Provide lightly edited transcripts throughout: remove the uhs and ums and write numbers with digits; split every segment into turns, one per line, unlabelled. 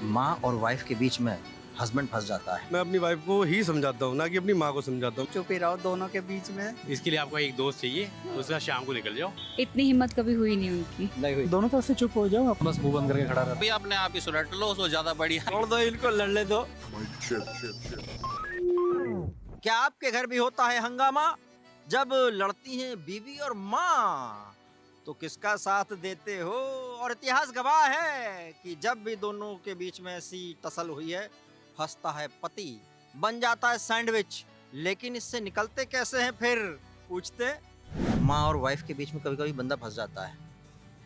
माँ और वाइफ के बीच में हस्बैंड फंस जाता है।
मैं अपनी वाइफ को ही समझाता हूँ, ना कि अपनी माँ को समझाता हूँ।
चुप ही रहो दोनों के बीच में।
इसके लिए आपको एक दोस्त चाहिए, उसके साथ शाम को निकल जाओ।
इतनी हिम्मत कभी हुई नहीं उनकी।
नहीं हुई।
दोनों तरफ से चुप हो जाओ, बस मुंह बंद करके खड़ा रहो।
अभी अपने आप ही सुलट लो, उसको ज्यादा बढ़िया।
छोड़ दो इनको, लड़ने दो। क्या आपके घर भी होता है हंगामा जब लड़ती हैं बीवी और माँ? तो किसका साथ देते हो? और इतिहास गवाह है कि जब भी दोनों के बीच में ऐसी टसल हुई है, फंसता है पति, बन जाता है सैंडविच। लेकिन इससे निकलते कैसे हैं फिर? पूछते माँ और वाइफ के बीच में कभी कभी बंदा फंस जाता है।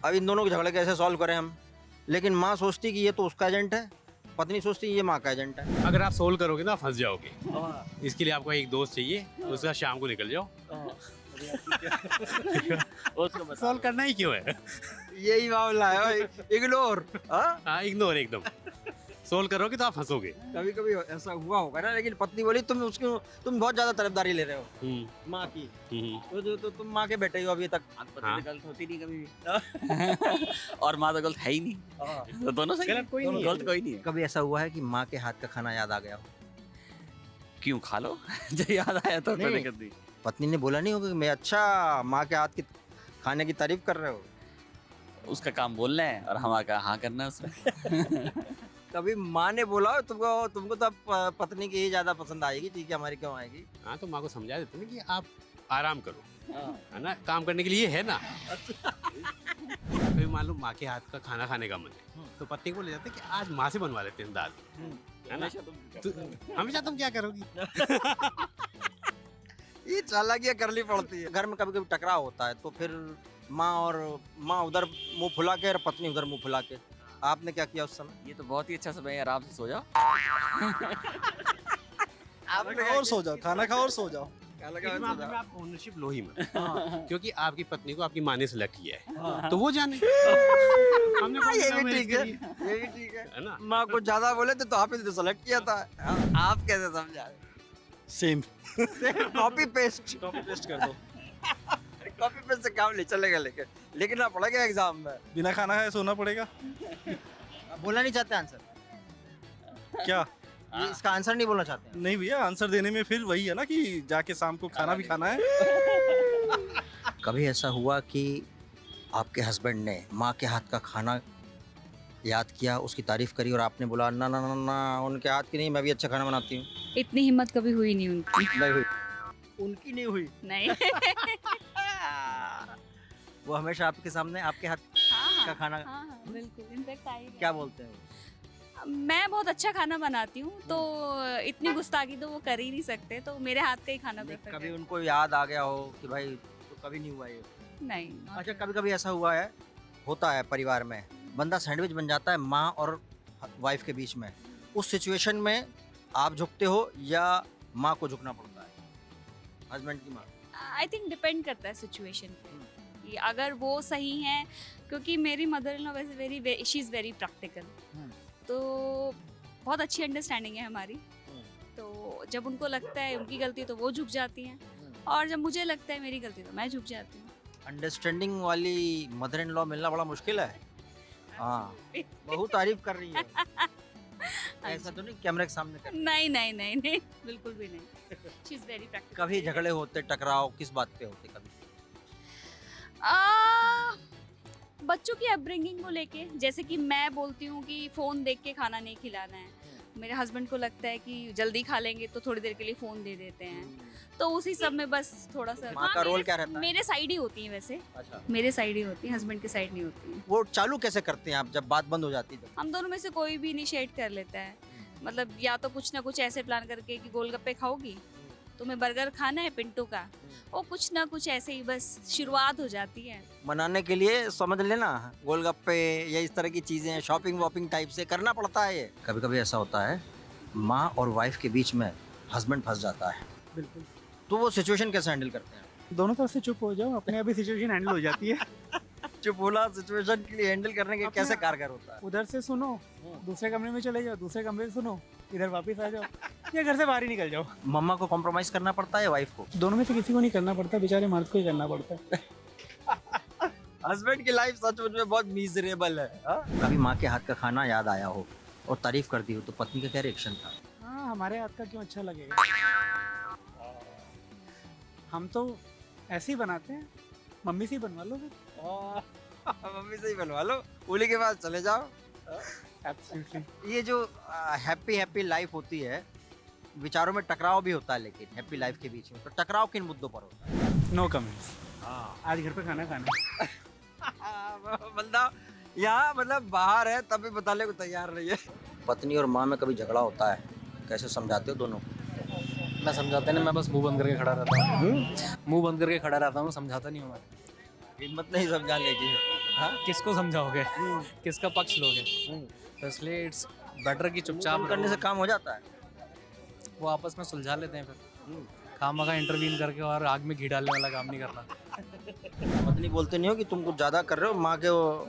अब इन दोनों के झगड़े कैसे सॉल्व करें हम? लेकिन माँ सोचती कि ये तो उसका एजेंट है, पत्नी सोचती ये माँ का एजेंट है।
अगर आप सोल्व करोगे ना फंस जाओगे। इसके लिए आपको एक दोस्त चाहिए, उसके साथ शाम को निकल जाओ। सॉल्व करना ही क्यों है?
यही मामला है भाई, इग्नोर।
हाँ, इग्नोर एकदम। सोल्व करोगे तो आप फंसोगे।
कभी कभी ऐसा हुआ होगा ना, लेकिन पत्नी बोली तुम बहुत ज्यादा तरफदारी ले रहे हो माँ की। तो तुम माँ के बेटे हो अभी तक।
पत्नी गलत होती नहीं कभी भी। और माँ तो गलत है ही नहीं, तो दोनों सही।
गलत कोई नहीं है।
गलत कोई नहीं है।
कभी ऐसा हुआ है कि माँ के हाथ का खाना याद आ गया हो?
क्यों, खा लो। जो याद आया तो
नहीं।
कोई दिक्कत नहीं।
पत्नी ने बोला नहीं होगा कि मैं अच्छा माँ के हाथ की खाने की तारीफ कर रहे हो?
उसका काम बोलना है और हमारा काम हाँ करना है उसमें।
कभी माँ ने बोला हो तुमको तो अब पत्नी की ही ज्यादा पसंद आएगी, ठीक है हमारी क्यों आएगी?
हाँ, तो माँ को समझा देते ना कि आप आराम करो, है ना, काम करने के लिए है ना। कभी मान लो माँ के हाथ का खाना खाने का मन है, तो पत्नी को ले जाते हैं कि आज माँ से बनवा लेते हैं दाल, है ना। हमेशा तुम क्या करोगी?
ये चालाकियाँ करनी पड़ती है। घर में कभी कभी टकराव होता है तो फिर माँ उधर मुंह फुला के और पत्नी उधर मुंह फुला के। आपने क्या किया उस समय?
ये तो बहुत ही अच्छा समय है, आराम से सो जाओ।
और सो जाओ, खाना खाओ और सो जाओ।
इस मामले में आप ओनरशिप लो ही मत, क्योंकि आपकी पत्नी को आपकी माँ ने सेलेक्ट किया है, तो वो जाने। हमने कौन
ये
सा
भी
मैरिज
ठीक है,
करी
ये भी ठीक है।
है ना।
माँ को ज्यादा बोले तो आप ही तो सेलेक्ट किया था। आप कैसे समझा?
सेम
कॉपी पेस्ट
कर दो।
कॉपी पेस्ट से काम नहीं चलेगा, लेकिन आप पढ़ेगा एग्जाम में।
बिना खाना खाए सोना पड़ेगा।
आप बोलना नहीं चाहते आंसर?
क्या?
ये इसका आंसर नहीं बोलना चाहते हैं?
नहीं भैया, आंसर देने में फिर वही है ना कि जाके शाम को खाना भी खाना है।
कभी ऐसा हुआ कि आपके हस्बैंड ने माँ के हाथ का खाना याद किया, उसकी तारीफ करी और आपने बोला ना ना ना ना, उनके हाथ की नहीं, मैं भी अच्छा खाना बनाती हूँ?
इतनी हिम्मत कभी हुई नहीं उनकी।
नहीं हुई। उनकी नहीं हुई।
नहीं।
वो हमेशा आपके सामने आपके हाथ का खाना।
हाँ, बिल्कुल। इनफैक्ट आई
क्या बोलते हैं वो?
मैं बहुत अच्छा खाना बनाती हूँ, तो इतनी गुस्ताखी तो वो कर ही नहीं सकते, तो मेरे हाथ का ही खाना प्रेफर
कभी
करते।
उनको याद आ गया हो कि भाई तो कभी नहीं हुआ ये?
नहीं।
अच्छा, कभी कभी ऐसा हुआ है, होता है परिवार में, बंदा सैंडविच बन जाता है माँ और वाइफ के बीच में। उस सिचुएशन में आप झुकते हो या माँ को झुकना पड़ता है? हस्बैंड की माँ?
आई थिंक डिपेंड करता है सिचुएशन पे कि अगर वो सही हैं, क्योंकि मेरी मदर इन लॉ वैसे शी इज़ वेरी प्रैक्टिकल, तो बहुत अच्छी अंडरस्टैंडिंग है हमारी। तो जब उनको लगता है उनकी गलती तो वो झुक जाती हैं, और जब मुझे लगता है मेरी गलती तो मैं झुक जाती हूँ।
अंडरस्टैंडिंग वाली मदर इन लॉ मिलना बड़ा मुश्किल है। हाँ, बहुत तारीफ कर रही है। ऐसा तो नहीं कैमरे के सामने कर?
नहीं नहीं नहीं नहीं, बिल्कुल भी नहीं। She is very practical.
कभी झगड़े होते, टकराव किस बात पे होते कभी?
बच्चों की अपब्रिंगिंग को लेके, जैसे कि मैं बोलती हूँ कि फ़ोन देख के खाना नहीं खिलाना है, मेरे हस्बैंड को लगता है कि जल्दी खा लेंगे तो थोड़ी देर के लिए फ़ोन दे देते हैं, तो उसी सब में बस थोड़ा सा।
माँ का रोल क्या रहता है?
मेरे साइड ही होती है वैसे।
अच्छा,
मेरे साइड ही होती है, हस्बैंड की साइड नहीं होती है।
वो चालू कैसे करते हैं आप जब बात बंद हो जाती है?
हम दोनों में से कोई भी इनिशिएट कर लेता है, मतलब या तो कुछ ना कुछ ऐसे प्लान करके कि गोलगप्पे खाओगी, तुम्हें बर्गर खाना है पिंटू का, और कुछ ना कुछ ऐसे ही बस शुरुआत हो जाती है।
मनाने के लिए समझ लेना, गोलगप्पे या इस तरह की चीजें, शॉपिंग वॉपिंग टाइप से करना पड़ता है ये। कभी कभी ऐसा होता है माँ और वाइफ के बीच में हस्बैंड फंस जाता है,
बिल्कुल।
तो वो सिचुएशन कैसे हैंडल करते हैं?
दोनों तरफ से चुप हो जाओ, अपने आप ही सिचुएशन हैंडल हो जाती है।
चुप होना सिचुएशन के लिए हैंडल करने के कैसे कारगर होता है?
उधर से सुनो, दूसरे कमरे में चले जाओ, दूसरे कमरे से सुनो, इधर वापस आ जाओ, या घर से बाहर ही निकल जाओ।
मम्मा को कॉम्प्रोमाइज करना पड़ता है या वाइफ को?
दोनों में से किसी को नहीं करना पड़ता, बेचारे मर्द को ही करना पड़ता है।
हस्बैंड की लाइफ सचमुच में बहुत मिजरेबल है। हाँ? कभी माँ के हाथ का खाना याद आया हो और तारीफ कर दी हो तो पत्नी का क्या रिएक्शन था?
हाँ, हमारे हाथ का क्यों अच्छा लगेगा? हम तो ऐसे ही बनाते हैं, मम्मी से ही बनवा लो फिर।
मम्मी से ही बनवा लो, उन्हीं के पास चले जाओ।
एब्सोल्युटली।
ये जो हैप्पी हैप्पी लाइफ होती है, विचारों में टकराव भी होता है, लेकिन हैप्पी लाइफ के बीच में तो टकराव किन मुद्दों पर होता है?
No comments. आज घर पे खाना खाना।
बंदा यहाँ मतलब बाहर है तब भी बताने को तैयार नहीं है। पत्नी और माँ में कभी झगड़ा होता है, कैसे समझाते हो दोनों?
मैं समझाता नहीं, मैं बस मुंह बंद करके खड़ा रहता हूँ। मुंह बंद करके खड़ा रहता हूँ, समझाता नहीं हूँ मैं।
हिम्मत नहीं समझाने की। हाँ?
किसको समझाओगे, किसका पक्ष लोगे? तो इसलिए इट्स बेटर कि चुपचाप
करने से
रहो।
काम हो जाता है।
वो आपस में सुलझा लेते हैं फिर। खामा का इंटरवीन करके और आग में घी डालने वाला काम नहीं करना।
पत्नी बोलते नहीं हो कि तुम कुछ ज्यादा कर रहे हो,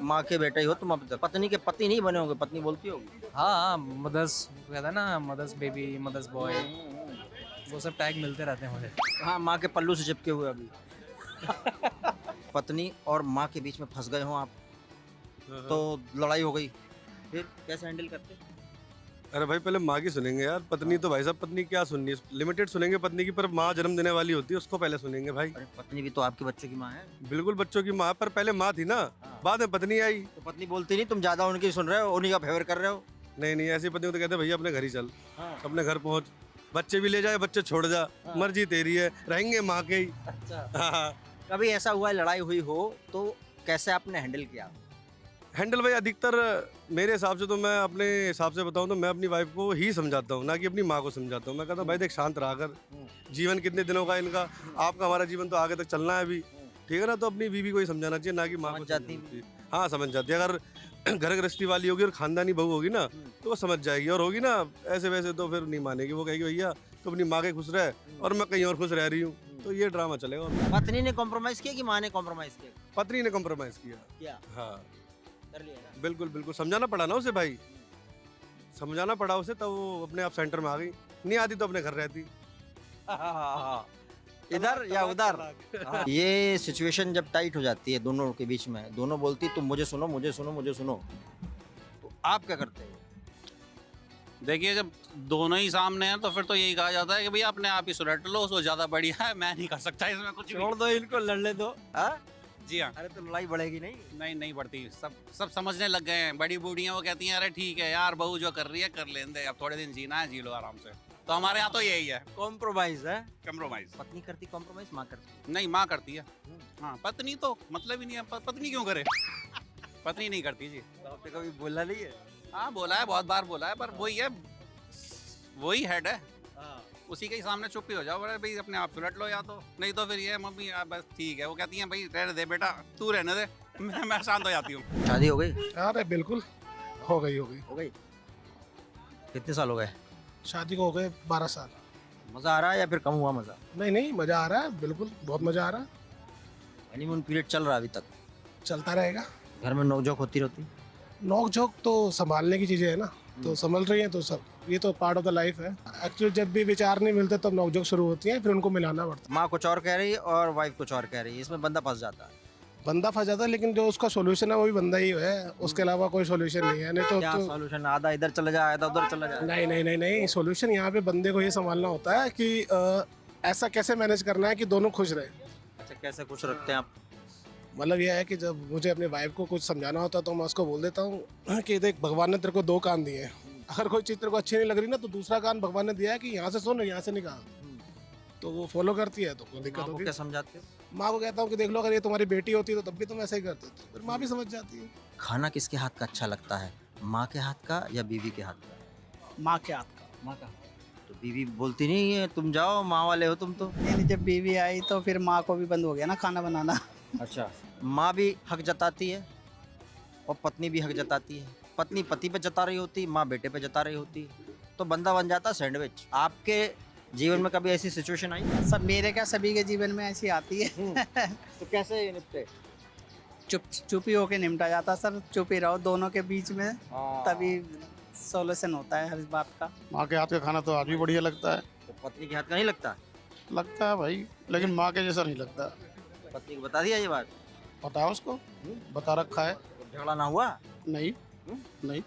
माँ के बेटे ही हो तुम, अब पत्नी के पति नहीं बने होंगे, पत्नी बोलती होगी।
हाँ, मदर्स कहता है ना, मदर्स बेबी, मदर्स बॉय, वो सब टैग मिलते रहते हैं मुझे।
हाँ, माँ के पल्लू से चिपके हुए अभी। पत्नी और माँ के बीच में फंस गए हो आप, तो लड़ाई हो गई, फिर कैसे हैंडल करते?
अरे भाई पहले माँ की सुनेंगे यार, पत्नी तो भाई साहब पत्नी क्या सुननी है, लिमिटेड सुनेंगे पत्नी की, पर माँ जन्म देने वाली होती है उसको पहले सुनेंगे भाई।
अरे पत्नी भी तो आपके बच्चों की माँ है।
बिल्कुल बच्चों की माँ, पर पहले माँ थी ना, बाद में पत्नी आई।
तो पत्नी बोलती नहीं, तुम ज्यादा उनकी सुन रहे हो, उन्हीं का फेवर कर रहे हो।
नहीं नहीं, ऐसी पत्नी को तो कहते हैं भैया अपने घर ही चल, अपने घर पहुँच, बच्चे भी ले जाए, बच्चे छोड़ जा, मर्जी तेरी है, रहेंगे माँ के ही।
अच्छा,
हाँ।
कभी ऐसा हुआ लड़ाई हुई हो तो कैसे आपने हैंडल किया?
हैंडल भाई अधिकतर मेरे हिसाब से तो मैं अपने हिसाब से बताऊं तो मैं अपनी वाइफ को ही समझाता हूं, ना कि अपनी माँ को समझाता हूं। मैं कहता हूं भाई देख शांत रहा कर, जीवन कितने दिनों का इनका, आपका हमारा जीवन तो आगे तक चलना है अभी, ठीक है ना? तो अपनी बीवी को ही समझाना चाहिए, ना कि माँ को
समझ जाती
समझाना चाहिए। हाँ समझ जाती है, अगर घर गृहस्थी वाली होगी और खानदानी बहू होगी ना तो वो समझ जाएगी, और होगी ना ऐसे वैसे तो फिर नहीं मानेगी, वो कहेगी भैया तो अपनी माँ के खुश रहे और मैं कहीं और खुश रह रही हूँ, तो ये ड्रामा चलेगा।
पत्नी ने कॉम्प्रोमाइज किया कि माँ ने कॉम्प्रोमाइज किया?
पत्नी ने कॉम्प्रोमाइज किया।
क्या
हाँ
कर लिया ना?
बिल्कुल बिल्कुल, समझाना पड़ा ना उसे भाई, समझाना पड़ा उसे, तब वो अपने आप सेंटर में आ गई, नहीं आती तो अपने घर रहती।
इधर या उधर। ये सिचुएशन जब टाइट हो जाती है दोनों के बीच में, दोनों बोलती तुम मुझे सुनो मुझे सुनो मुझे सुनो, तो आप क्या करते हो?
देखिए, जब दोनों ही सामने हैं तो फिर तो यही कहा जाता है कि भैया अपने आप ही सुलट लो, उसको ज्यादा बढ़िया है, मैं नहीं कर सकता इसमें कुछ भी।
छोड़ दो इनको, लड़ने दो। हाँ?
जी हाँ।
अरे तो लड़ाई बढ़ेगी नहीं।
नहीं बढ़ती, सब समझने लग गए हैं। बड़ी बूढ़ियां वो कहती हैं अरे ठीक है यार, बहू जो कर रही है कर लेने दे, अब थोड़े दिन जीना है जी लो आराम से। तो हमारे यहाँ तो यही है,
कॉम्प्रोमाइज है।
कम्प्रोमाइज।
पत्नी करती कॉम्प्रोमाइज, माँ करती?
नहीं, माँ करती है। हाँ, पत्नी तो मतलब ही नहीं है, पत्नी क्यों करे? पत्नी नहीं करती जी।
तो आपने कभी बोला नहीं है?
हाँ बोला है, बहुत बार बोला है, पर वही है, वही हेड है, उसी के ही सामने चुप ही हो जाओ, भाई अपने आप सुलट लो, या तो नहीं तो फिर ये मम्मी बस ठीक है, वो कहती हैं भाई रहने दे बेटा, तू रहने दे, मैं शांत हो जाती हूँ।
शादी हो गई?
अरे बिल्कुल हो गई।
हो गई। कितने साल हो गए
शादी को हो गए 12 साल।
मजा आ रहा है या फिर कम हुआ मजा?
नहीं मज़ा आ रहा है, बिल्कुल बहुत मज़ा आ रहा है,
हनीमून पीरियड चल रहा है अभी तक?
चलता रहेगा।
घर में नोकझोंक होती रहती?
नोक झोंक तो संभालने की चीज़ें है ना, तो संभल रही हैं, तो सब ये तो पार्ट ऑफ द लाइफ है। एक्चुअली जब भी विचार नहीं मिलते तब नोक झोंक शुरू होती है, फिर उनको मिलाना पड़ता
माँ कुछ और कह रही है और वाइफ कुछ और कह रही है, इसमें बंदा फंस जाता है।
है। बंदा फंस जाता है, लेकिन जो उसका सोल्यूशन है वो भी बंदा ही है, उसके अलावा कोई सोल्यूशन नहीं है। नहीं
क्या
तो
सॉल्यूशन? आधा इधर चला जाए आधा उधर चला जाए?
नहीं, सोल्यूशन यहाँ पे बंदे को ये संभालना होता है कि ऐसा कैसे मैनेज करना है कि दोनों खुश रहे।
अच्छा, कैसे खुश रखते हैं आप?
मतलब यह है कि जब मुझे अपनी वाइफ को कुछ समझाना होता है तो मैं उसको बोल देता हूँ कि देख, भगवान ने तेरे को 2 कान दिए हैं, अगर कोई चीज़ तेरे को अच्छी नहीं लग रही ना तो दूसरा कान भगवान ने दिया है कि यहाँ से सुन, यहाँ से निकाल, तो वो फॉलो करती है, तो कोई दिक्कत
माँ को
होती
क्या
है।
समझाते हो?
माँ को कहता हूँ कि देख लो, अगर ये तुम्हारी बेटी होती तो तब भी तुम ऐसा ही करते, तो फिर माँ भी समझ जाती है।
खाना किसके हाथ का अच्छा लगता है, माँ के हाथ का या बीवी के हाथ का?
माँ के हाथ का।
माँ का। तो बीवी बोलती नहीं है तुम जाओ, माँ वाले हो तुम तो?
नहीं, जब बीवी आई तो फिर माँ को भी बंद हो गया ना खाना बनाना।
अच्छा, माँ भी हक जताती है और पत्नी भी हक जताती है, पत्नी पति पे जता रही होती, माँ बेटे पे जता रही होती, तो बंदा बन जाता सैंडविच। आपके जीवन में कभी ऐसी सिचुएशन आई?
सब मेरे क्या, सभी के जीवन में ऐसी आती है।
तो कैसे ये निपटे?
चुप ही होके निपटा जाता सर, चुप ही रहो दोनों के बीच में, तभी सॉल्यूशन होता है हर बात का।
माँ के हाथ का खाना तो आज भी बढ़िया लगता है।
तो पत्नी के हाथ का नहीं लगता?
लगता है भाई, लेकिन माँ के जैसा नहीं लगता।
पत्नी को बता दिया ये बात?
पता है उसको, बता रखा है।
झगड़ा ना हुआ?
नहीं नहीं,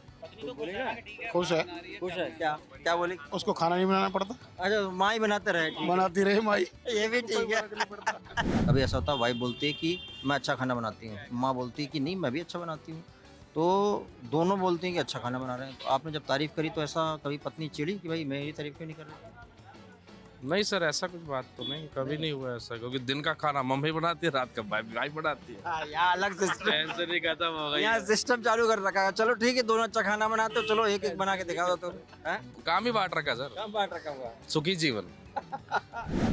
बोलेगा
खुश है।
खुश है। क्या क्या बोले?
उसको खाना नहीं बनाना पड़ता,
अच्छा माँ ही बनाते रहे, ठीक है।
बनाती रहे माई।
ये भी ठीक है। कभी ऐसा होता है वाइफ बोलती है कि मैं अच्छा खाना बनाती हूँ, माँ बोलती है कि नहीं मैं भी अच्छा बनाती हूँ, तो दोनों बोलते हैं कि अच्छा खाना बना रहे हैं। तो आपने जब तारीफ करी तो ऐसा कभी पत्नी चिढ़ी कि भाई मेरी तारीफ क्यों नहीं कर रही?
नहीं सर, ऐसा कुछ बात तो नहीं, कभी नहीं हुआ ऐसा, क्योंकि दिन का खाना मम्मी बनाती है, रात का भाई बनाती है।
यहाँ अलग
टेंशन ही खत्म हो गई
यहाँ
है।
सिस्टम चालू कर रखा है। चलो ठीक है, दोनों अच्छा खाना बनाते हो, चलो एक एक बना के दिखा दो। तो
काम ही बांट रखा सर,
काम बांट रखा हुआ।
सुखी जीवन।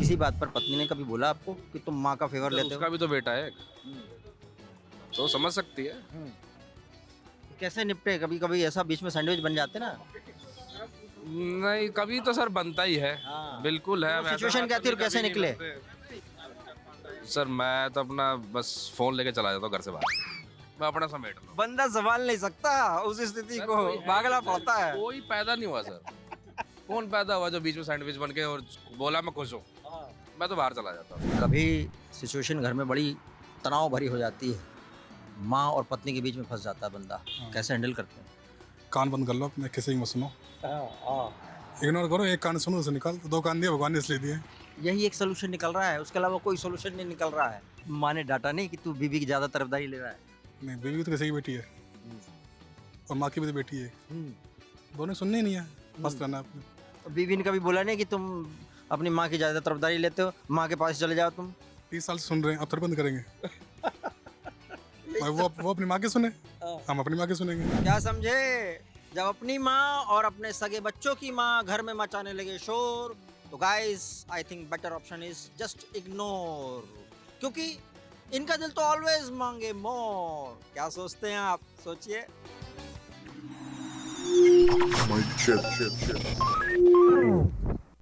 इसी बात पर पत्नी ने कभी बोला आपको कि तुम माँ का फेवर
तो
लेते
उसका
हो?
भी तो बेटा है, तो समझ सकती है।
कैसे निपटे? कभी कभी ऐसा बीच में सैंडविच बन जाते ना।
नहीं, कभी तो सर बनता ही है, बिल्कुल है।
तो सिचुएशन क्या थी और कैसे निकले?
सर मैं तो अपना बस फोन लेके चला जाता हूँ घर से बाहर, मैं अपना समेट लूँ।
बंदा संभाल नहीं सकता उस स्थिति को, भागना पड़ता है।
कोई पैदा नहीं हुआ सर, कौन पैदा हुआ जो बीच में सैंडविच बन के और बोला मैं खुश हूँ? मैं तो बाहर चला जाता हूँ।
कभी सिचुएशन घर में बड़ी तनाव भरी हो जाती है, माँ और पत्नी के बीच में फंस जाता है बंदा, कैसे हैंडल करते हैं?
कान बंद कर लो अपने, किसी की मत सुनो, इग्नोर करो। एक कान सुनो उसे निकाल, तो दो कान दिए भगवान ने इसलिए दिए।
यही एक सोल्यूशन निकल रहा है, उसके अलावा कोई सोल्यूशन नहीं निकल रहा है। माँ ने डांटा नहीं कि तू बीबी की ज्यादा तरफदारी ले रहा है?
नहीं, बीवी भी तो किसी की बेटी है और माँ की भी तो बेटी है, दोनों सुननी ही नहीं है, मस्त रहना अपने।
तो बीबी ने कभी बोला नहीं कि तुम अपनी माँ की ज्यादा तरफदारी लेते हो, माँ के पास चले जाओ तुम?
30 साल से सुन रहे हैं, अब थोड़ी बंद करेंगे। भाई वो अपनी माँ के सुने, हम अपनी माँ के सुनेंगे।
क्या समझे? जब अपनी माँ और अपने सगे बच्चों की माँ घर में मचाने लगे शोर, तो guys I think better option is just ignore, क्योंकि इनका दिल तो ऑलवेज मांगे मोर। क्या सोचते हैं आप? सोचिए।